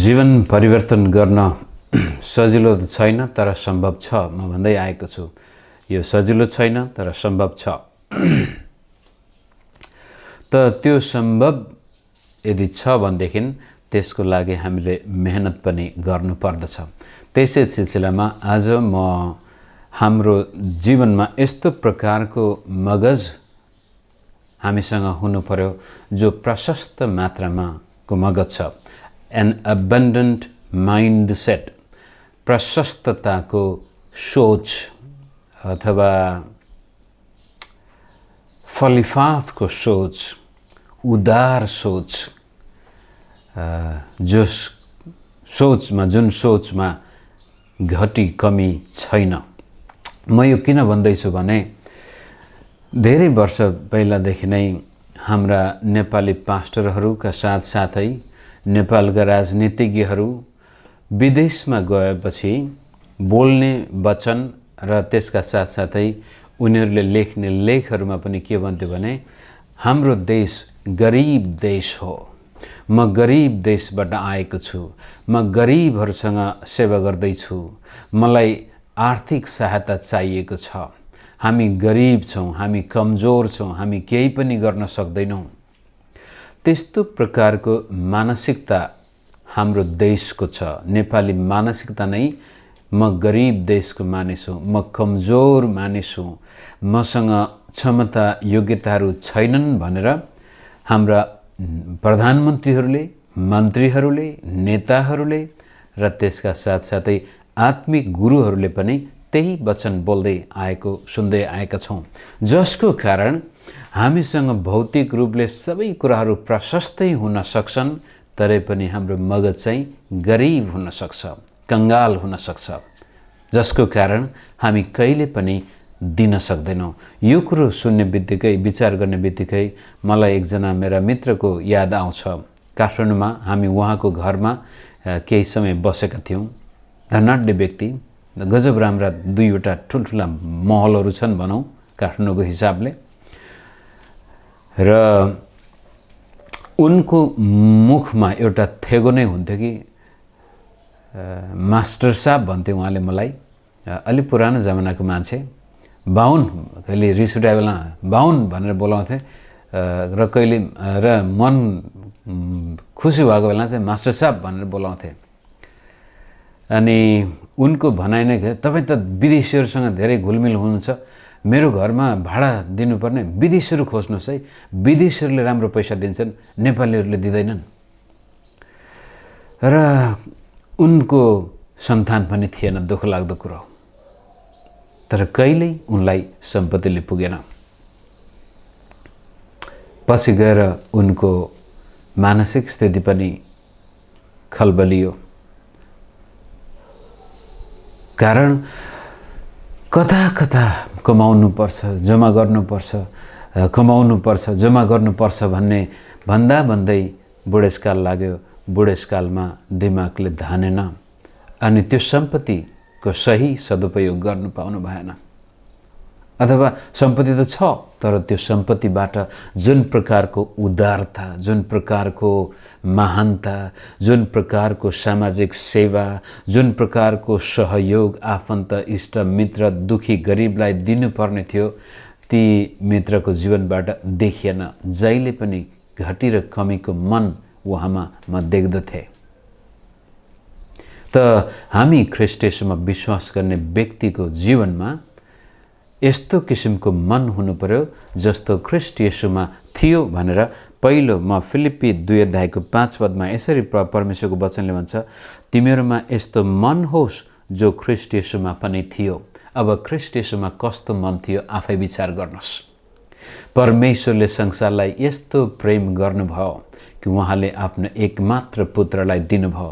जीवन परिवर्तन गर्न सजिलो त छैन तर सम्भव छ। म भन्दै आएको छु यो सजिलो छैन तर सम्भव छ। त त्यो सम्भव यदि छ भनेदेखि त्यसको लागि हामीले मेहनत पनि गर्नुपर्दछ। त्यसै सिलसिलामा आज म हाम्रो जीवनमा यस्तो प्रकारको मगज हामीसँग हुनु पर्यो जो प्रशस्त मात्रामा को मगज छ। एन अबन्डेन्ट माइन्डसेट, प्रशस्तताको सोच अथवा फलिफाफको सोच, उदार सोच, जुन सोचमा घटी कमी छैन। म यो किन भन्दैछु भने धेरै वर्ष पहिलादेखि नै हाम्रा नेपाली पास्टरहरूका साथसाथै नेपालका राजनीतिज्ञहरू विदेशमा गएपछि बोल्ने वचन र त्यसका साथसाथै उनीहरूले लेख्ने लेखहरूमा पनि के भन्थ्यो भने हाम्रो देश गरिब देश हो, म गरिब देशबाट आएको छु, म गरिबहरूसँग सेवा गर्दैछु, मलाई आर्थिक सहायता चाहिएको छ, हामी गरिब छौँ, हामी कमजोर छौँ, हामी केही पनि गर्न सक्दैनौँ। त्यस्तो प्रकारको मानसिकता हाम्रो देशको छ। नेपाली मानसिकता नै म गरिब देशको मानिस हुँ, म कमजोर मानिस हुँ, मसँग क्षमता योग्यताहरू छैनन् भनेर हाम्रा प्रधानमन्त्रीहरूले, मन्त्रीहरूले, नेताहरूले र त्यसका साथसाथै आत्मिक गुरुहरूले पनि त्यही वचन बोल्दै आएको सुन्दै आएका छौँ, जसको कारण हामीसँग भौतिक रूपले सबै कुराहरू प्रशस्तै हुन सक्छन्, तरै पनि हाम्रो मगज चाहिँ गरिब हुन सक्छ, कंगाल हुन सक्छ, जसको कारण हामी कहिले पनि दिन सक्दैनौँ। यो कुरो सुन्ने बित्तिकै, विचार गर्ने बित्तिकै मलाई एकजना मेरा मित्रको याद आउँछ। काठमाडौँमा हामी उहाँको घरमा केही समय बसेका थियौँ। धनाढ्य व्यक्ति, गजब राम्रा दुईवटा ठुल्ठुला महलहरू छन् भनौँ काठमाडौँको हिसाबले। र उनको मुखमा एउटा थेगो नै हुन्थ्यो कि मास्टर साहब भन्थे उहाँले मलाई। अलि पुरानो जमानाको मान्छे, बाहुन, कहिले रिस उठाए बेला बाहुन भनेर बोलाउँथे र कहिले र मन खुसी भएको बेला चाहिँ मास्टर साहब भनेर बोलाउँथे। अनि उनको भनाइ नै तपाईँ त विदेशीहरूसँग धेरै घुलमिल हुनुहुन्छ, मेरो घरमा भाडा दिनुपर्ने विदेशीहरू खोज्नुहोस् है, विदेशीहरूले राम्रो पैसा दिन्छन्, नेपालीहरूले दिँदैनन्। र उनको सन्तान पनि थिएन, दुःख लाग्दो कुरो। तर कहिल्यै उनलाई सम्पत्तिले पुगेन। पछि गएर उनको मानसिक स्थिति पनि खलबलियो। कारण कता कता कमाउनुपर्छ, जम्मा गर्नुपर्छ, कमाउनुपर्छ, जम्मा गर्नुपर्छ भन्दा भन्दै बुढेसकाल लाग्यो। बुढेसकालमा दिमागले धानेन अनि त्यो सम्पत्तिको सही सदुपयोग गर्नु पाउनु भएन। अथवा सम्पत्ति त छ तर त्यो सम्पत्तिबाट जुन प्रकारको उदारता, जुन प्रकारको महानता, जुन प्रकारको सामाजिक सेवा, जुन प्रकारको सहयोग आफन्त, इष्ट मित्र, दुखी गरिबलाई दिनुपर्ने थियो, ती मित्रको जीवनबाट देखिएन। जहिले पनि घटी र कमीको मन उहाँमा म देख्दथे। त हामी ख्रीष्ट येशूमा विश्वास गर्ने व्यक्तिको जीवनमा यस्तो किसिमको मन हुनु पर्यो जस्तो ख्रीष्ट येशूमा थियो भनेर पहिलो म फिलिप्पी 2:5 यसरी परमेश्वरको वचनले भन्छ, तिमीहरूमा यस्तो मन होस् जो ख्रीष्ट येशूमा पनि थियो। अब ख्रीष्ट येशूमा कस्तो मन थियो आफै विचार गर्नुहोस्। परमेश्वरले संसारलाई यस्तो प्रेम गर्नुभयो कि उहाँले आफ्नो एकमात्र पुत्रलाई दिनुभयो।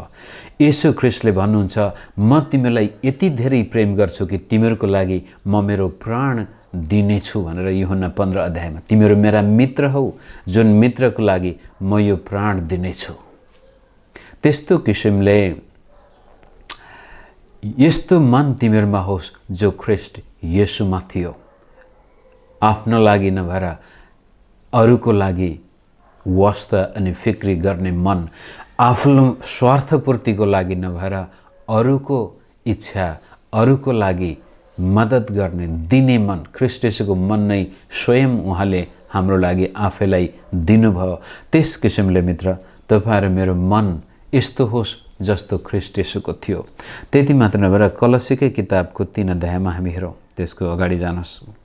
येशू ख्रीष्टले भन्नुहुन्छ, म तिमीलाई यति धेरै प्रेम गर्छु कि तिमीहरूको लागि म मेरो प्राण दिनेछु भनेर यूहन्ना 15 तिमीहरू मेरा मित्र हौ, जुन मित्रको लागि म यो प्राण दिनेछु। त्यस्तो किसिमले यस्तो मन तिमीहरूमा होस् जो ख्रीष्ट येशूमा थियो। आफ्नो लागि नभएर अरूको लागि वास्ता अनि फिक्री गर्ने मन, आफ्नो स्वार्थपूर्तिको लागि नभएर अरूको इच्छा, अरूको लागि मद्दत गर्ने, दिने मन, ख्रीष्ट येशूको मन नै स्वयं उहाँले हाम्रो लागि आफैलाई दिनुभयो। त्यस किसिमले मित्र, तपाईँ र मेरो मन यस्तो होस् जस्तो ख्रीष्ट येशूको थियो। त्यति मात्र नभएर कलसीकै किताबको 3 अध्यायमा हामी हेरौँ। त्यसको अगाडि जानुहोस्।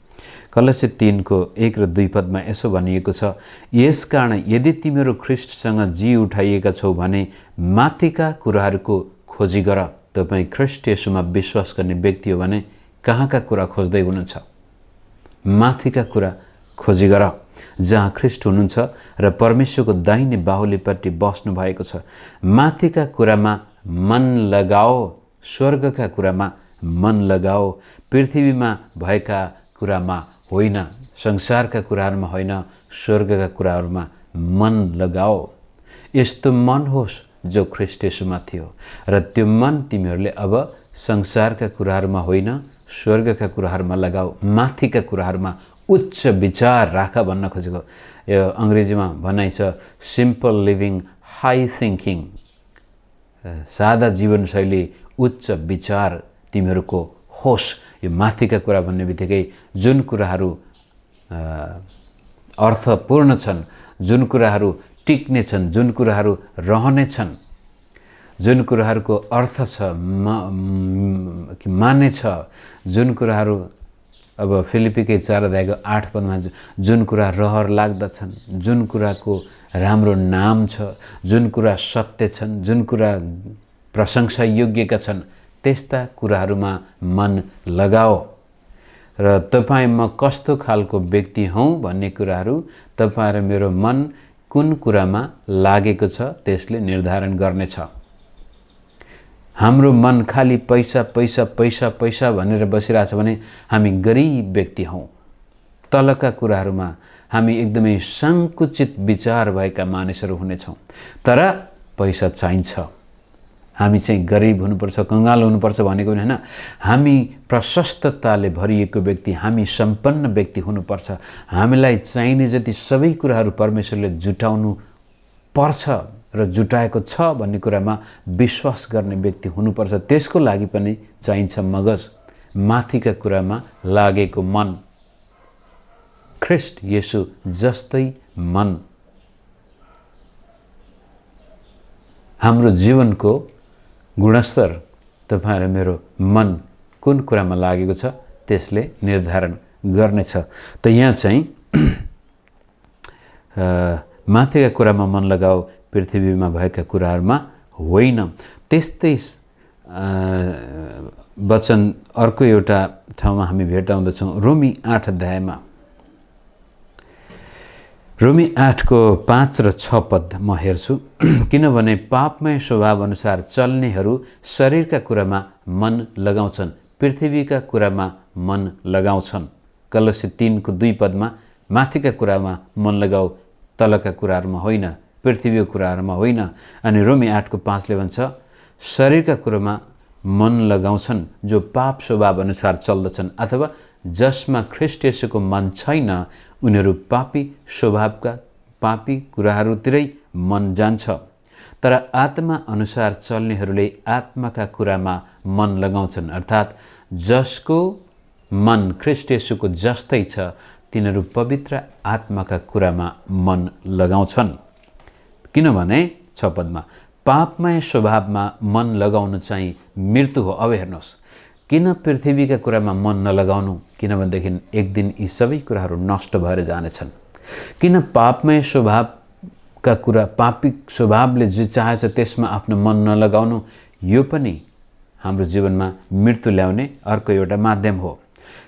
कलसी 3को 1 र 2 पदमा यसो भनिएको छ, यसकारण यदि तिमीहरू ख्रीष्टसँग जी उठाइएका छौ भने माथिका कुराहरूको खोजी गर। तपाईँ ख्रीष्ट येशूमा विश्वास गर्ने व्यक्ति हो भने कहाँका कुरा खोज्दै हुनुहुन्छ? माथिका कुरा खोजी गर, जहाँ ख्रीष्ट हुनुहुन्छ र परमेश्वरको दाहिने बाहुलीपट्टि बस्नु भएको छ। माथिका कुरामा मन लगाओ, स्वर्गका कुरामा मन लगाओ, पृथ्वीमा भएका कुरामा होइन, संसारका कुराहरूमा होइन, स्वर्गका कुराहरूमा मन लगाओ। यस्तो मन होस् जो ख्रीष्ट येशूमा थियो र त्यो मन तिमीहरूले अब संसारका कुराहरूमा होइन, स्वर्गका कुराहरूमा लगाओ, माथिका कुराहरूमा उच्च विचार राख भन्न खोजेको। यो अङ्ग्रेजीमा भनाइ छ सिम्पल लिभिङ, हाई थिङ्किङ। सादा जीवनशैली, उच्च विचार तिमीहरूको होस्। यो माथिका कुरा भन्ने बित्तिकै जुन कुराहरू अर्थपूर्ण छन्, जुन कुराहरू टिक्ने छन्, जुन कुराहरू रहने छन्, जुन कुराहरूको अर्थ छ, माने छ, जुन कुराहरू अब फिलिपीकै 4 अध्यायको 8 पदमा जुन कुरा रहर लाग्दछन्, जुन कुराको राम्रो नाम छ, जुन कुरा सत्य छन्, जुन कुरा प्रशंसा योग्यका छन्, त्यस्ता कुराहरूमा मन लगाओ। र तपाईँ म कस्तो खालको व्यक्ति हौँ भन्ने कुराहरू तपाईँ र मेरो मन कुन कुरामा लागेको छ त्यसले निर्धारण गर्नेछ। हाम्रो मन खाली पैसा पैसा पैसा पैसा भनेर बसिरहेछ भने हामी गरिब व्यक्ति हौँ। तलका कुराहरूमा हामी एकदमै सङ्कुचित विचार भएका मानिसहरू हुनेछौँ। तर पैसा चाहिन्छ, हामी चाहिँ गरिब हुनुपर्छ, कङ्गाल हुनुपर्छ भनेको पनि होइन। हामी प्रशस्तताले भरिएको व्यक्ति, हामी सम्पन्न व्यक्ति हुनुपर्छ। हामीलाई चाहिने जति सबै कुराहरू परमेश्वरले जुटाउनु पर्छ र जुटाएको छ भन्ने कुरामा विश्वास गर्ने व्यक्ति हुनुपर्छ। त्यसको लागि पनि चाहिन्छ मगज, माथिका कुरामा लागेको मन, ख्रीष्ट येशू जस्तै मन। हाम्रो जीवनको गुणस्तर तपाईँ र मेरो मन कुन कुरामा लागेको छ त्यसले निर्धारण गर्नेछ। त यहाँ चाहिँ माथिका कुरामा मन लगाओ, पृथ्वीमा भएका कुराहरूमा होइन। त्यस्तै वचन अर्को एउटा ठाउँमा हामी भेटाउँदछौँ, रोमी 8 अध्यायमा। रोमी 8को 5 र 6 पद म हेर्छु। किनभने पापमय स्वभाव अनुसार चल्नेहरू शरीरका कुरामा मन लगाउँछन्, पृथ्वीका कुरामा मन लगाउँछन्। कलसी 3को 2 पदमा माथिका कुरामा मन लगाऊ, तलका कुराहरूमा होइन, पृथ्वीको कुराहरूमा होइन। अनि रोमी 8को 5ले भन्छ शरीरका कुरामा मन लगाउँछन् जो पाप स्वभाव अनुसार चल्दछन् अथवा जसमा ख्रीष्ट येशूको मन छैन, उनीहरू पापी स्वभावका पापी कुराहरूतिरै मन जान्छ। तर आत्मा अनुसार चल्नेहरूले आत्माका कुरामा मन लगाउँछन्, अर्थात् जसको मन ख्रीष्ट येशूको जस्तै छ तिनीहरू पवित्र आत्माका कुरामा मन लगाउँछन्। किनभने 6 पदमा पापमय स्वभावमा मन लगाउनु चाहिँ मृत्यु हो। अब हेर्नुहोस्, किन पृथ्वीका कुरामा मन नलगाउनु? किनभनेदेखि एक दिन यी सबै कुराहरू नष्ट भएर जानेछन्। किन पापमय स्वभावका कुरा, पापी स्वभावले जे चाहेछ त्यसमा आफ्नो मन नलगाउनु? यो पनि हाम्रो जीवनमा मृत्यु ल्याउने अर्को एउटा माध्यम हो।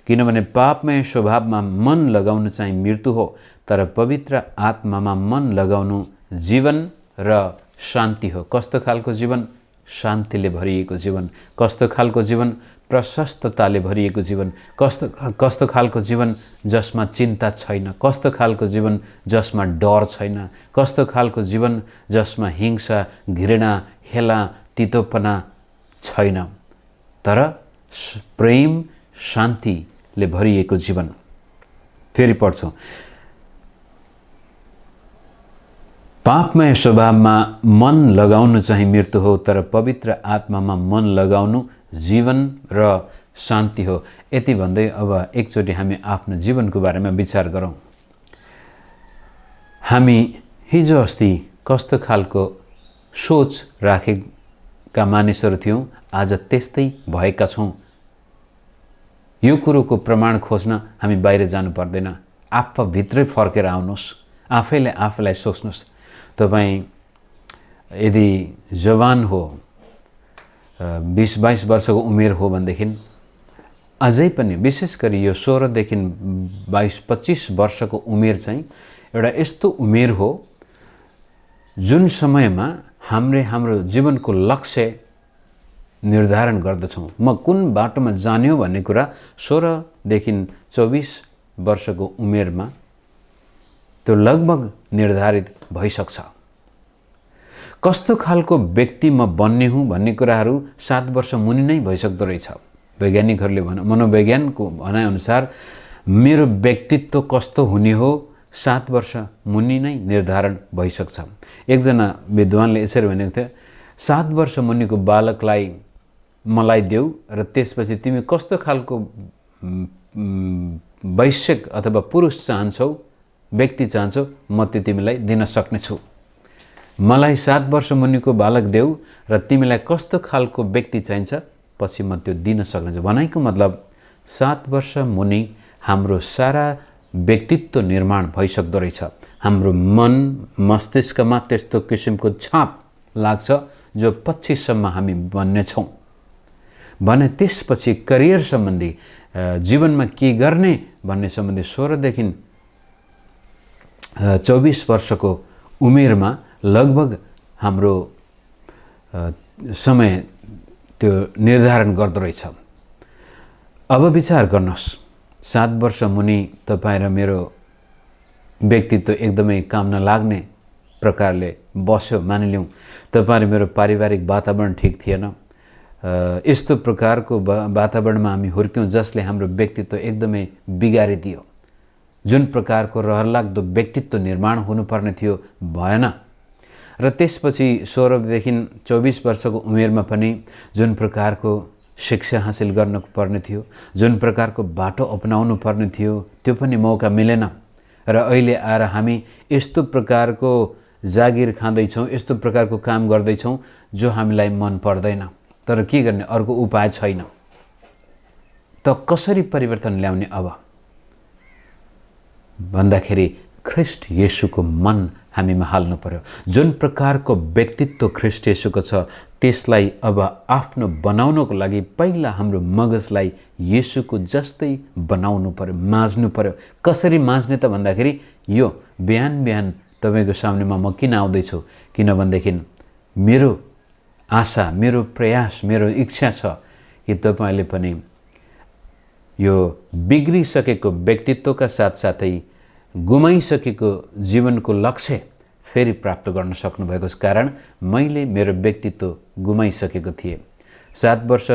किनभने पापमय स्वभावमा मन लगाउनु चाहिँ मृत्यु हो, तर पवित्र आत्मामा मन लगाउनु जीवन र शान्ति हो। कस्तो खालको जीवन? शान्तिले भरिएको जीवन। कस्तो खालको जीवन? प्रशस्तताले भरिएको जीवन। कस्तो खालको जीवन? जसमा चिन्ता छैन। कस्तो खालको जीवन? जसमा डर छैन। कस्तो खालको जीवन? जसमा हिंसा, घृणा, हेला, तितोपना छैन, तर प्रेम, शान्तिले भरिएको जीवन। फेरि पढ्छौँ, पापमय स्वभावमा मन लगाउनु चाहिँ मृत्यु हो, तर पवित्र आत्मामा मन लगाउनु जीवन र शान्ति हो। यति भन्दै अब एकचोटि हामी आफ्नो जीवनको बारेमा विचार गरौँ। हामी हिजो अस्ति कस्तो खालको सोच राखेका मानिसहरू थियौँ, आज त्यस्तै भएका छौँ। यो कुरोको प्रमाण खोज्न हामी बाहिर जानु पर्दैन, आफूभित्रै फर्केर आउनुहोस्, आफैले आफूलाई सोच्नुहोस्। तपाईँ यदि जवान हो, 20-22 वर्षको उमेर हो भनेदेखि अझै पनि विशेष गरी यो 16 देखि 22-25 वर्षको उमेर चाहिँ एउटा यस्तो उमेर हो जुन समयमा हाम्रो जीवनको लक्ष्य निर्धारण गर्दछौँ। म कुन बाटोमा जाने हो भन्ने कुरा 16 देखि 24 वर्षको उमेरमा त्यो लगभग निर्धारित भइसक्छ। कस्तो खालको व्यक्ति म बन्ने हुँ भन्ने कुराहरू 7 वर्ष मुनि नै भइसक्दो रहेछ। वैज्ञानिकहरूले मनोविज्ञानको भनाइअनुसार मेरो व्यक्तित्व कस्तो हुने हो 7 वर्ष मुनि नै निर्धारण भइसक्छ। एकजना विद्वानले यसरी भनेको थियो, 7 वर्ष मुनिको बालकलाई मलाई देऊ र त्यसपछि तिमी कस्तो खालको वैश्यक अथवा पुरुष चाहन्छौ, व्यक्ति चाहन्छौ, म त्यो तिमीलाई दिन सक्नेछु। मलाई 7 वर्ष मुनिको बालक देऊ र तिमीलाई कस्तो खालको व्यक्ति चाहिन्छ, पछि म त्यो दिन सक्नेछु। भनाइको मतलब 7 वर्ष मुनि हाम्रो सारा व्यक्तित्व निर्माण भइसक्दो रहेछ। हाम्रो मन मस्तिष्कमा त्यस्तो किसिमको छाप लाग्छ जो 25सम्म हामी बन्नेछौँ भने त्यसपछि करियर सम्बन्धी जीवनमा के गर्ने भन्ने सम्बन्धी 16 देखि 24 वर्षको उमेरमा लगभग हाम्रो समय त्यो निर्धारण गर्दो रहेछ। अब विचार गर्नुहोस्, 7 वर्ष मुनि तपाईँ र मेरो व्यक्तित्व एकदमै काम नलाग्ने प्रकारले बस्यो। मानिलिउँ तपाईँ र मेरो पारिवारिक वातावरण ठिक थिएन, यस्तो प्रकारको वातावरणमा हामी हुर्क्यौँ जसले हाम्रो व्यक्तित्व एकदमै बिगारिदियो। जुन प्रकारको रहरलाग्दो व्यक्तित्व निर्माण हुनुपर्ने थियो भएन। र त्यसपछि 16 देखि 24 वर्षको उमेरमा पनि जुन प्रकारको शिक्षा हासिल गर्नुपर्ने थियो, जुन प्रकारको बाटो अपनाउनु पर्ने थियो, त्यो पनि मौका मिलेन। र अहिले आएर हामी यस्तो प्रकारको जागिर खाँदैछौँ, यस्तो प्रकारको काम गर्दैछौँ जो हामीलाई मन पर्दैन। तर के गर्ने, अर्को उपाय छैन। त कसरी परिवर्तन ल्याउने अब भन्दाखेरि ख्रीष्ट येशूको मन हामीमा हाल्नु पर्यो। जुन प्रकारको व्यक्तित्व ख्रीष्ट येशूको छ त्यसलाई अब आफ्नो बनाउनको लागि पहिला हाम्रो मगजलाई येशूको जस्तै बनाउनु पर्यो, माझ्नु पर्यो। कसरी माझ्ने त भन्दाखेरि यो बिहान बिहान तपाईँको सामनेमा म किन आउँदैछु, किनभनेदेखि मेरो आशा, मेरो प्रयास, मेरो इच्छा छ कि तपाईँले पनि यो बिग्रिसकेको व्यक्तित्वका साथसाथै गुमाइसकेको जीवनको लक्ष्य फेरि प्राप्त गर्न सक्नुभएको कारण मैले मेरो व्यक्तित्व गुमाइसकेको थिएँ। 7 वर्ष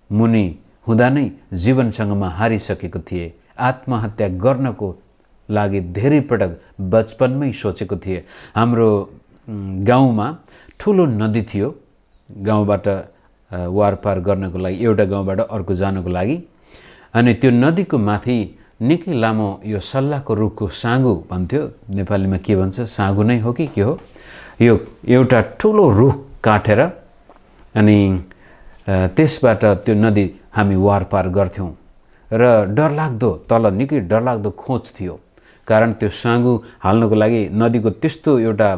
मुनि हुँदा नै जीवनसँगमा हारिसकेको थिएँ। आत्महत्या गर्नको लागि धेरै पटक बचपनमै सोचेको थिएँ। हाम्रो गाउँमा ठुलो नदी थियो, गाउँबाट वारपार गर्नको लागि, एउटा गाउँबाट अर्को जानको लागि। अनि त्यो नदीको माथि निकै लामो यो सल्लाहको रुखको साँगु भन्थ्यो, नेपालीमा के भन्छ, साँगु नै हो कि के हो, यो एउटा ठुलो रुख काटेर अनि त्यसबाट त्यो नदी हामी वारपार गर्थ्यौँ। र डरलाग्दो, तल निकै डरलाग्दो खोज थियो, कारण त्यो साँगु हाल्नको लागि नदीको त्यस्तो एउटा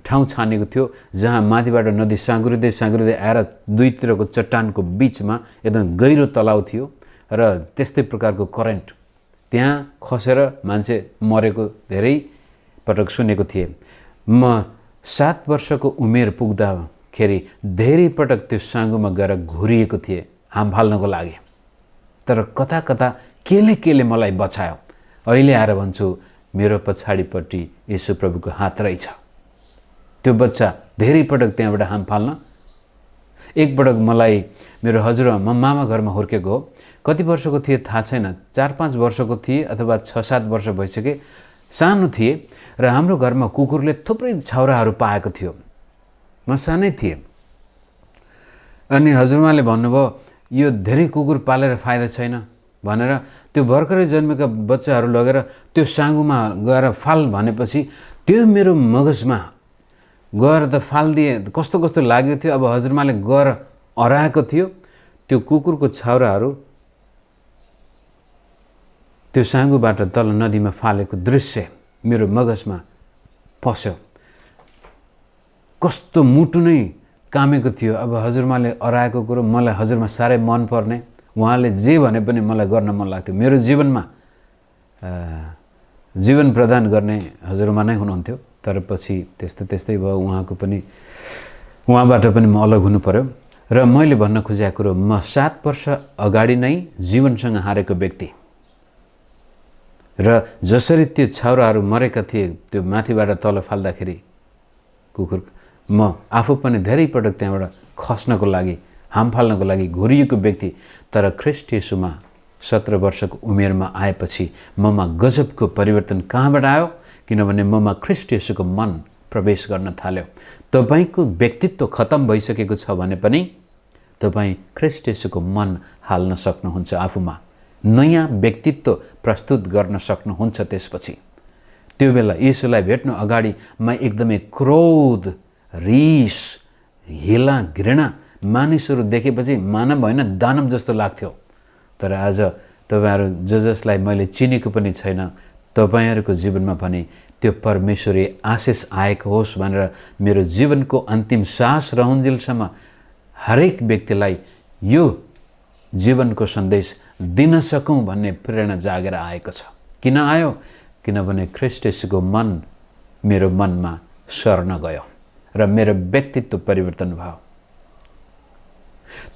ठाउँ छानेको थियो जहाँ माथिबाट नदी साँगुरिँदै साँगुरिँदै आएर दुईतिरको चट्टानको बिचमा एकदम गहिरो तलाउ थियो र त्यस्तै प्रकारको करेन्ट, त्यहाँ खसेर मान्छे मरेको धेरै पटक सुनेको थिएँ। म 7 वर्षको उमेर पुग्दाखेरि धेरै पटक त्यो साँगुमा गएर घुरिएको थिएँ हाम फाल्नको लागि। तर कता कता केले मलाई बचायो। अहिले आएर भन्छु मेरो पछाडिपट्टि येशू प्रभुको हात रहेछ। त्यो बच्चा धेरै पटक त्यहाँबाट हाम फाल्न, एकपटक मलाई मेरो हजुरआमा, म मामा घरमा हुर्केको हो, कति वर्षको थिएँ थाहा छैन, 4-5 वर्षको थिएँ अथवा 6-7 वर्ष भइसके, सानो थिएँ। र हाम्रो घरमा कुकुरले थुप्रै छाउराहरू पाएको थियो। म सानै थिएँ अनि हजुरआमाले भन्नुभयो यो धेरै कुकुर पालेर फाइदा छैन भनेर त्यो भर्खरै जन्मेका बच्चाहरू लगेर त्यो साँगुमा गएर फाल भनेपछि त्यो मेरो मगजमा गएर त फालिदिए कस्तो कस्तो लागेको थियो। अब हजुरआमाले गएर अराएको थियो, त्यो कुकुरको छाउराहरू त्यो साँगुबाट तल नदीमा फालेको दृश्य मेरो मगजमा पस्यो। कस्तो मुटु नै कामेको थियो। अब हजुरआमाले अराएको कुरो मलाई हजुरमा साह्रै मन पर्ने, उहाँले जे भने पनि मलाई गर्न मन लाग्थ्यो। मेरो जीवनमा जीवन प्रदान गर्ने हजुरआमा नै हुनुहुन्थ्यो। तर पछि त्यस्तै भयो, उहाँबाट पनि म अलग हुनु पर्यो। र मैले भन्न खोजेको कुरो, म 7 वर्ष अगाडि नै जीवनसँग हारेको व्यक्ति र जसरी त्यो छाउराहरू मरेका थिए त्यो माथिबाट तल फाल्दाखेरि कुकुर, म आफू पनि धेरै पटक त्यहाँबाट खस्नको लागि, हाम फाल्नको लागि घोरिएको व्यक्ति। तर ख्रीष्ट येशूमा 17 वर्षको उमेरमा आएपछि ममा गजबको परिवर्तन कहाँबाट आयो? किनभने ममा ख्रीष्ट येशूको मन प्रवेश गर्न थाल्यो। तपाईको व्यक्तित्व खत्तम भइसकेको छ भने पनि तपाईँ ख्रीष्ट येशूको मन हाल्न सक्नुहुन्छ, आफूमा नयाँ व्यक्तित्व प्रस्तुत गर्न सक्नुहुन्छ। त्यसपछि त्यो बेला येशूलाई भेट्नु अगाडि म एकदमै क्रोध, रिस, हेला, घृणा मानिसहरू देखेपछि मानव होइन दानव जस्तो लाग्थ्यो। तर आज तपाईहरू जसलाई मैले चिनेको पनि छैन, तपाईहरूको जीवनमा पनि त्यो परमेश्वरी आशिष आएको होस् भनेर मेरो जीवनको अन्तिम सास रहन्जेलसम्म हरेक व्यक्तिलाई यो जीवनको सन्देश दिन सकौँ भन्ने प्रेरणा जागेर आएको छ। किन आयो? किनभने ख्रीष्ट येशूको मन मेरो मनमा सर्न गयो र मेरो व्यक्तित्व परिवर्तन भयो।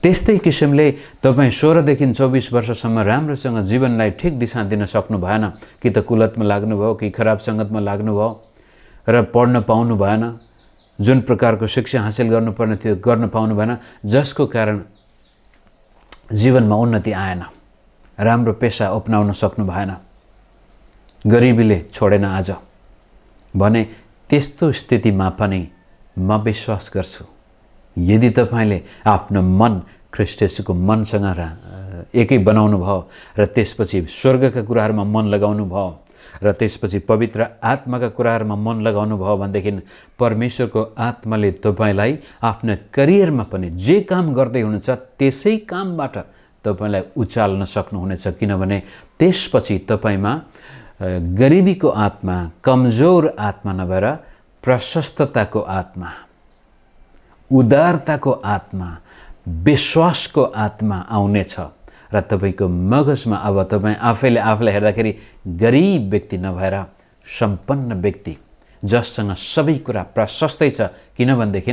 त्यस्तै किसिमले तपाईँ 16 देखि 24 वर्षसम्म राम्रोसँग जीवनलाई ठिक दिशा दिन सक्नु भएन, कि त कुलतमा लाग्नुभयो, कि खराब सङ्गतमा लाग्नुभयो र पढ्न पाउनु भएन, जुन प्रकारको शिक्षा हासिल गर्नुपर्ने थियो गर्न पाउनु भएन, जसको कारण जीवनमा उन्नति आएन, राम्रो पेसा अपनाउन सक्नु भएन, गरिबीले छोडेन आज भने, त्यस्तो स्थितिमा पनि म विश्वास गर्छु यदि तपाईले आफ्नो मन ख्रीष्ट येशूको मनसँग एकै बनाउनु भयो र त्यसपछि स्वर्गका कुराहरूमा मन लगाउनु भयो र त्यसपछि पवित्र आत्माका कुराहरूमा मन लगाउनु भयो भनेदेखि परमेश्वरको आत्माले तपाईलाई आफ्नो करियरमा पनि जे काम गर्दै हुनुहुन्छ त्यसै कामबाट तपाईलाई उचाल्न सक्नुहुनेछ। किनभने त्यसपछि तपाईमा गरिबीको आत्मा, कमजोर आत्मा नभएर प्रशस्तताको आत्मा, उदारताको आत्मा, विश्वासको आत्मा आउनेछ र तपाईको मगजमा अब तपाई आफैले आफूलाई हेर्दाखेरि गरिब व्यक्ति नभएर सम्पन्न व्यक्ति, जससँग सबै कुरा प्रशस्तै छ। किनभनेदेखि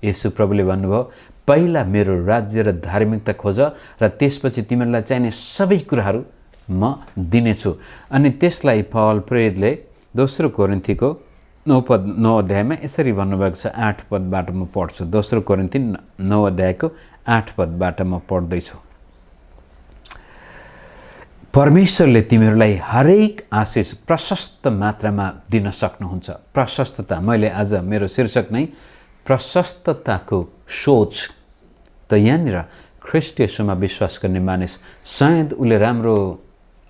येशू प्रभुले भन्नुभयो, पहिला मेरो राज्य र धार्मिकता खोज र त्यसपछि तिमीहरूलाई चाहिने सबै कुराहरू म दिनेछु। अनि त्यसलाई पौल प्रेरितले दोस्रो कोरिन्थीको 9 अध्यायमा यसरी भन्नुभएको छ। 8 पदबाट म पढ्छु। दोस्रो कोरिन्थी 9 अध्यायको 8 पदबाट म पढ्दैछु। परमेश्वरले तिमीहरूलाई हरेक आशिष प्रशस्त मात्रामा दिन सक्नुहुन्छ। प्रशस्तता, मैले आज मेरो शीर्षक नै प्रशस्तताको सोच। त यहाँनिर ख्रीष्ट येशूमा विश्वास गर्ने मानिस, सायद उसले राम्रो,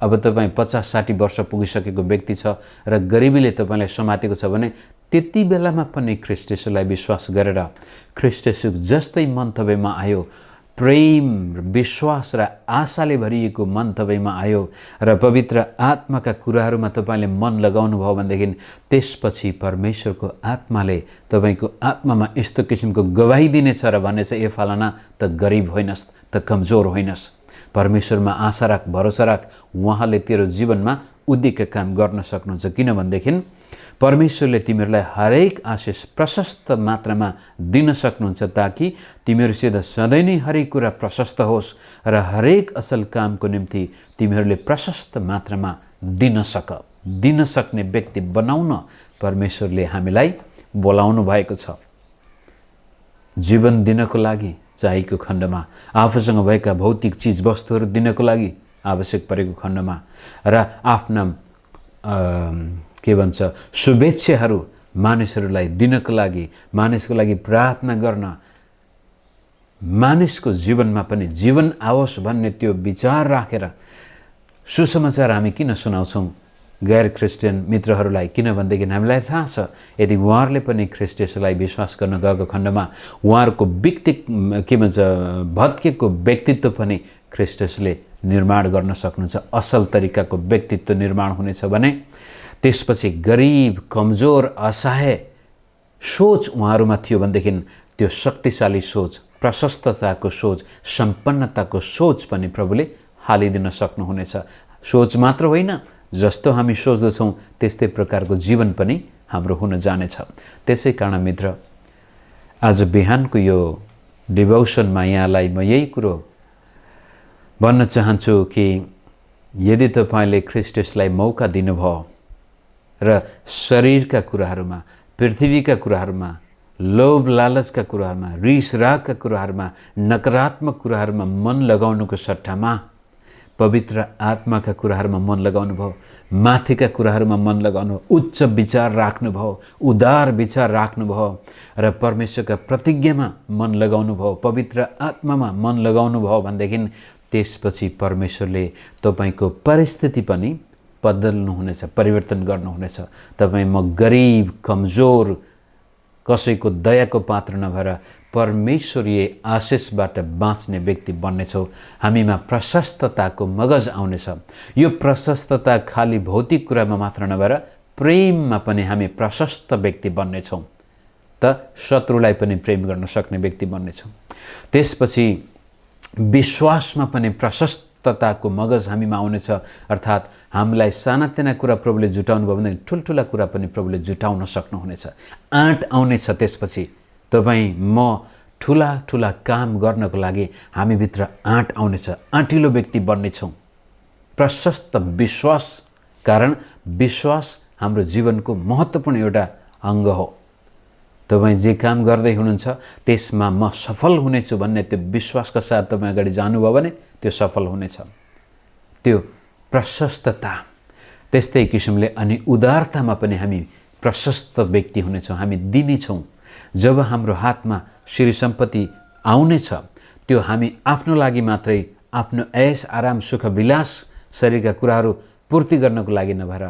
अब तपाईँ 50-60 वर्ष पुगिसकेको व्यक्ति छ र गरिबीले तपाईँलाई समातेको छ भने त्यति बेलामा पनि ख्रीष्ट येशूलाई विश्वास गरेर ख्रीष्ट येशू जस्तै मन तपाईँमा आयो, प्रेम, विश्वास र आशाले भरिएको मन तपाईँमा आयो र पवित्र आत्माका कुराहरूमा तपाईँले मन लगाउनु भयो भनेदेखि त्यसपछि परमेश्वरको आत्माले तपाईँको आत्मामा यस्तो किसिमको गवाही दिनेछ र भनेछ, ए फलाना त गरिब होइनस्, त कमजोर होइनस्, परमेश्वरमा आशा राख, भरोसा राख, उहाँले तेरो जीवनमा उद्धिका काम गर्न सक्नुहुन्छ। किनभनेदेखि परमेश्वरले तिमीहरूलाई हरेक आशिष प्रशस्त मात्रामा दिन सक्नुहुन्छ ताकि तिमीहरूसित सधैँ नै हरेक कुरा प्रशस्त होस् र हरेक असल कामको निम्ति तिमीहरूले प्रशस्त मात्रामा दिन सक्ने व्यक्ति बनाउन परमेश्वरले हामीलाई बोलाउनु भएको छ। जीवन दिनको लागि चाहिएको खण्डमा, आफूसँग भएका भौतिक चिज वस्तुहरू दिनको लागि आवश्यक परेको खण्डमा र आफ्ना के भन्छ शुभेच्छाहरू मानिसहरूलाई दिनको लागि, मानिसको लागि प्रार्थना गर्न, मानिसको जीवनमा पनि जीवन आओस् भन्ने त्यो विचार राखेर सुसमाचार हामी किन सुनाउँछौँ गैर क्रिस्चियन मित्रहरूलाई? किनभनेदेखि हामीलाई थाहा छ यदि उहाँहरूले पनि ख्रीष्ट येशूलाई विश्वास गर्न गएको खण्डमा उहाँहरूको के भन्छ भत्केको व्यक्तित्व पनि ख्रीष्ट येशूले निर्माण गर्न सक्नुहुन्छ। असल तरिकाको व्यक्तित्व निर्माण हुनेछ भने त्यसपछि गरिब, कमजोर, असहाय सोच उहाँहरूमा थियो भनेदेखि त्यो शक्तिशाली सोच, प्रशस्तताको सोच, सम्पन्नताको सोच पनि प्रभुले हालिदिन सक्नुहुनेछ। सोच मात्र होइन, जस्तो हामी सोच्दछौँ त्यस्तै प्रकारको जीवन पनि हाम्रो हुन जानेछ। त्यसै कारण मित्र, आज बिहानको यो डिभोसनमा यहाँलाई म यही कुरो भन्न चाहन्छु कि यदि तपाईँले ख्रीष्ट येशूलाई मौका दिनुभयो र शरीरका कुराहरूमा, पृथ्वीका कुराहरूमा, लोभ लालचका कुराहरूमा, रिस रागका कुराहरूमा, नकारात्मक कुराहरूमा मन लगाउनुको सट्टामा पवित्र आत्माका कुराहरूमा मन लगाउनु भयो, माथिका कुराहरूमा मन लगाउनु, उच्च विचार राख्नुभयो, उदार विचार राख्नुभयो र परमेश्वरका प्रतिज्ञामा मन लगाउनु भयो, पवित्र आत्मामा मन लगाउनु भयो भनेदेखि त्यसपछि परमेश्वरले तपाईँको परिस्थिति पनि बदल्नुहुनेछ, परिवर्तन गर्नुहुनेछ। तपाईँ म गरिब, कमजोर, कसैको दयाको पात्र नभएर परमेश्वरीय आशिषबाट बाँच्ने व्यक्ति बन्नेछौँ। हामीमा प्रशस्तताको मगज आउनेछ। यो प्रशस्तता खाली भौतिक कुरामा मात्र नभएर प्रेममा पनि हामी प्रशस्त व्यक्ति बन्नेछौँ, त शत्रुलाई पनि प्रेम गर्न सक्ने व्यक्ति बन्नेछौँ। त्यसपछि विश्वासमा पनि प्रशस्तताको मगज हामीमा आउनेछ, अर्थात् हामीलाई सानातिना कुरा प्रभुले जुटाउनु भयो भने ठुल्ठुला कुरा पनि प्रभुले जुटाउन सक्नुहुनेछ। आँट आउनेछ। त्यसपछि तपाईँ म ठुला ठुला काम गर्नको लागि हामीभित्र आँट आउनेछ, आँटिलो व्यक्ति बन्नेछौँ। प्रशस्त विश्वास, कारण विश्वास हाम्रो जीवनको महत्त्वपूर्ण एउटा अङ्ग हो। तपाईँ जे काम गर्दै हुनुहुन्छ त्यसमा म सफल हुनेछु भन्ने त्यो विश्वासका साथ तपाईँ अगाडि जानुभयो भने त्यो सफल हुनेछ। त्यो प्रशस्तता, त्यस्तै किसिमले अनि उदारतामा पनि हामी प्रशस्त व्यक्ति हुनेछौँ, हामी दिने छौँ। जब हाम्रो हातमा श्री सम्पत्ति आउनेछ त्यो हामी आफ्नो लागि मात्रै, आफ्नो ऐस आराम सुख विलास शरीरका कुराहरू पूर्ति गर्नको लागि नभएर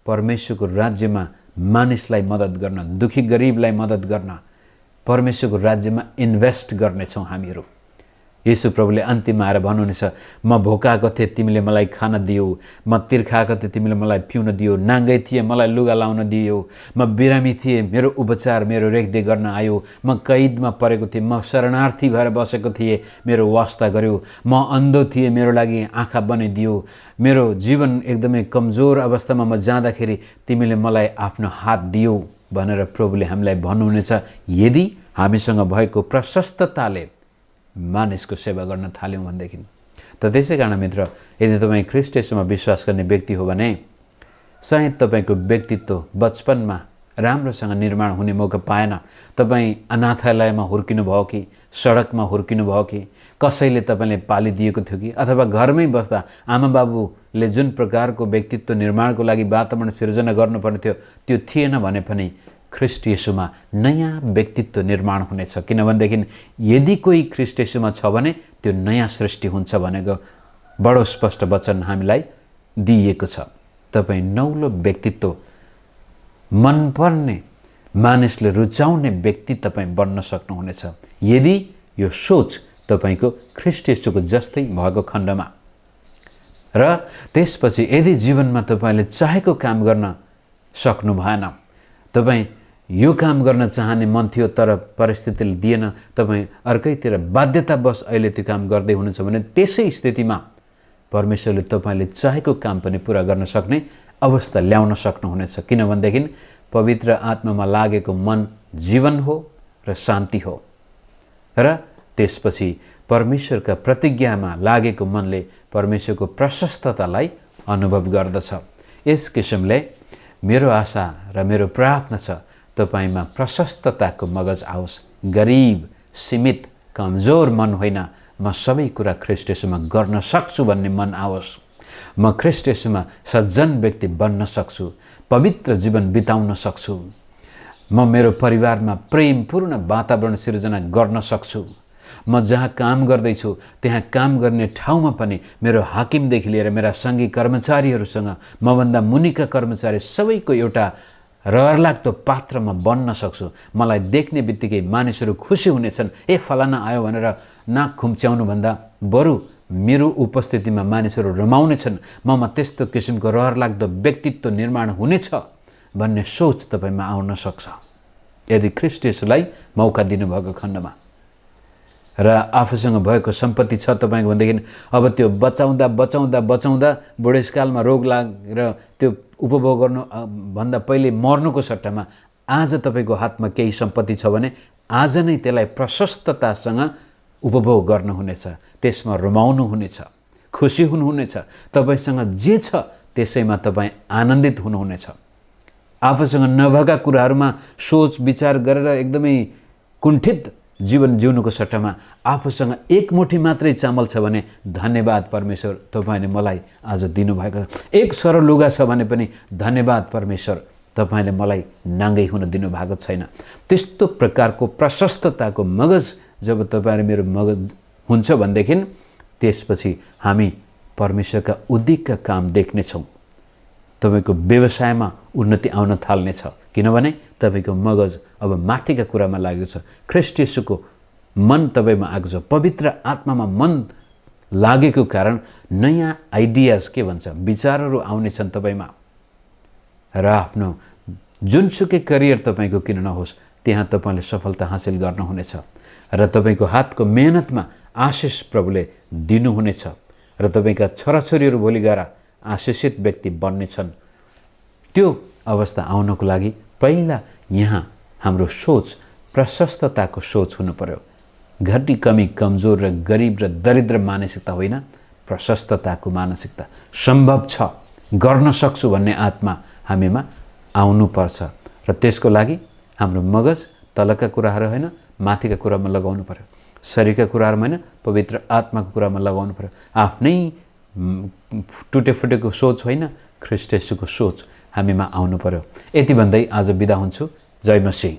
परमेश्वरको राज्यमा मानिसलाई मद्दत गर्न, दुखी गरिबलाई मद्दत गर्न, परमेश्वरको राज्यमा इन्भेस्ट गर्नेछौँ हामीहरू। येशू प्रभुले अन्तिममा आएर भन्नुहुनेछ, म भोकाएको थिएँ तिमीले मलाई खान दियौ, म तिर्खाएको थिएँ तिमीले मलाई पिउन दियो, नाङ्गै थिएँ मलाई लुगा लाउन दियो, म बिरामी थिएँ मेरो उपचार मेरो रेखदेख गर्न आयो, म कैदमा परेको थिएँ, म शरणार्थी भएर बसेको थिएँ मेरो वास्ता गर्यो, म अन्धो थिएँ मेरो लागि आँखा बनाइदियो, मेरो जीवन एकदमै कमजोर अवस्थामा म जाँदाखेरि तिमीले मलाई आफ्नो हात दियो भनेर प्रभुले हामीलाई भन्नुहुनेछ। यदि हामीसँग भएको प्रशस्तताले मानिसको सेवा गर्न थाल्यौँ भनेदेखि। त त्यसै कारण मित्र, यदि तपाईँ ख्रीष्ट येशूमा विश्वास गर्ने व्यक्ति हो भने सायद तपाईँको व्यक्तित्व बचपनमा राम्रोसँग निर्माण हुने मौका पाएन। तपाईँ अनाथालयमा हुर्किनु भयो कि, सडकमा हुर्किनु भयो कि, कसैले तपाईँले पालिदिएको थियो कि, अथवा घरमै बस्दा आमा बाबुले जुन प्रकारको व्यक्तित्व निर्माणको लागि वातावरण सिर्जना गर्नुपर्ने थियो त्यो थिएन भने पनि ख्रीष्ट येशूमा नयाँ व्यक्तित्व निर्माण हुनेछ। किनभनेदेखि यदि कोही ख्रीष्ट येशूमा छ भने त्यो नयाँ सृष्टि हुन्छ भनेको बडो स्पष्ट वचन हामीलाई दिइएको छ। तपाईँ नौलो व्यक्तित्व, मनपर्ने, मानिसले रुचाउने व्यक्ति तपाईँ बन्न सक्नुहुनेछ यदि यो सोच तपाईँको ख्रीष्ट येशूको जस्तै भएको खण्डमा। र त्यसपछि यदि जीवनमा तपाईँले चाहेको काम गर्न सक्नु भएन, तपाईँ यो काम गर्न चाहने मन थियो तर परिस्थितिले दिएन, तपाईँ अर्कैतिर बाध्यतावश अहिले त्यो काम गर्दै हुनुहुन्छ भने त्यसै स्थितिमा परमेश्वरले तपाईँले चाहेको काम पनि पुरा गर्न सक्ने अवस्था ल्याउन सक्नुहुनेछ। किनभनेदेखि पवित्र आत्मामा लागेको मन जीवन हो र शान्ति हो, र त्यसपछि परमेश्वरका प्रतिज्ञामा लागेको मनले परमेश्वरको प्रशस्ततालाई अनुभव गर्दछ। यस किसिमले मेरो आशा र मेरो प्रार्थना छ तपाईमा प्रशस्तताको मगज आओस्, गरिब, सीमित, कमजोर मन होइन, म सबै कुरा ख्रीष्ट येशूमा गर्न सक्छु भन्ने मन आओस्। म ख्रीष्ट येशूमा सज्जन व्यक्ति बन्न सक्छु, पवित्र जीवन बिताउन सक्छु। म मेरो परिवारमा प्रेमपूर्ण वातावरण सिर्जना गर्न सक्छु। म जहाँ काम गर्दैछु त्यहाँ काम गर्ने ठाउँमा पनि मेरो हाकिमदेखि लिएर मेरा सङ्घी कर्मचारीहरूसँग, मभन्दा मुनिका कर्मचारी सबैको एउटा रहरलाग्दो पात्र म बन्न सक्छु। मलाई देख्ने बित्तिकै मानिसहरू खुसी हुनेछन्। ए फलाना आयो भनेर नाक खुम्च्याउनुभन्दा बरु मेरो उपस्थितिमा मानिसहरू रमाउनेछन्। ममा त्यस्तो किसिमको रहरलाग्दो व्यक्तित्व निर्माण हुनेछ भन्ने सोच तपाईँमा आउन सक्छ यदि ख्रीष्ट येशूलाई मौका दिनुभएको खण्डमा। र आफूसँग भएको सम्पत्ति छ तपाईँको भनेदेखि अब त्यो बचाउँदा बचाउँदा बचाउँदा बुढेसकालमा रोग लागेर त्यो उपभोग गर्नु भन्दा पहिले मर्नुको सट्टामा आज तपाईँको हातमा केही सम्पत्ति छ भने आज नै त्यसलाई प्रशस्ततासँग उपभोग गर्नुहुनेछ, त्यसमा रमाउनु हुनेछ, खुसी हुनुहुनेछ। तपाईँसँग जे छ त्यसैमा तपाईँ आनन्दित हुनुहुनेछ। आफूसँग नभएका कुराहरूमा सोच विचार गरेर एकदमै कुण्ठित जीवन जिउनुको सट्टामा आफूसँग एक मुठी मात्रै चामल छ भने धन्यवाद परमेश्वर, तपाईँले मलाई आज दिनुभएको छ। एक सरो लुगा छ भने पनि धन्यवाद परमेश्वर, तपाईँले मलाई नाङ्गै हुन दिनुभएको छैन। त्यस्तो प्रकारको प्रशस्तताको मगज जब तपाईँहरू मेरो मगज हुन्छ भनेदेखि त्यसपछि हामी परमेश्वरका उद्धिकका काम देख्नेछौँ। तपाईँको व्यवसायमा उन्नति आउन थाल्नेछ, किनभने तपाईँको मगज अब माथिका कुरामा लागेको छ। ख्रीष्ट येशूको मन तपाईँमा आएको छ, पवित्र आत्मामा मन लागेको कारण नयाँ आइडियाज के भन्छ विचारहरू आउनेछन् तपाईँमा। र आफ्नो जुनसुकै करियर तपाईँको किन नहोस् त्यहाँ तपाईँले सफलता हासिल गर्नुहुनेछ। र तपाईँको हातको मेहनतमा आशिष प्रभुले दिनुहुनेछ। र तपाईँका छोराछोरीहरू भोलि गएर आशिषित व्यक्ति बन्नेछन्। त्यो अवस्था आउनको लागि पहिला यहाँ हाम्रो सोच प्रशस्तताको सोच हुनु पर्यो। घटी कमी कमजोर र गरिब र दरिद्र मानसिकता होइन, प्रशस्तताको मानसिकता। सम्भव छ, गर्न सक्छु भन्ने आत्मा हामीमा आउनुपर्छ। र त्यसको लागि हाम्रो मगज तलका कुराहरू होइन माथिका कुरामा लगाउनु पर्यो, शरीरका कुराहरूमा होइन पवित्र आत्माको कुरामा लगाउनु पर्यो। आफ्नै टुटेफुटेको सोच होइन, ख्रीष्ट येशूको सोच हामीमा आउनु पर्यो। यति भन्दै आज बिदा हुन्छु। जय मसीह।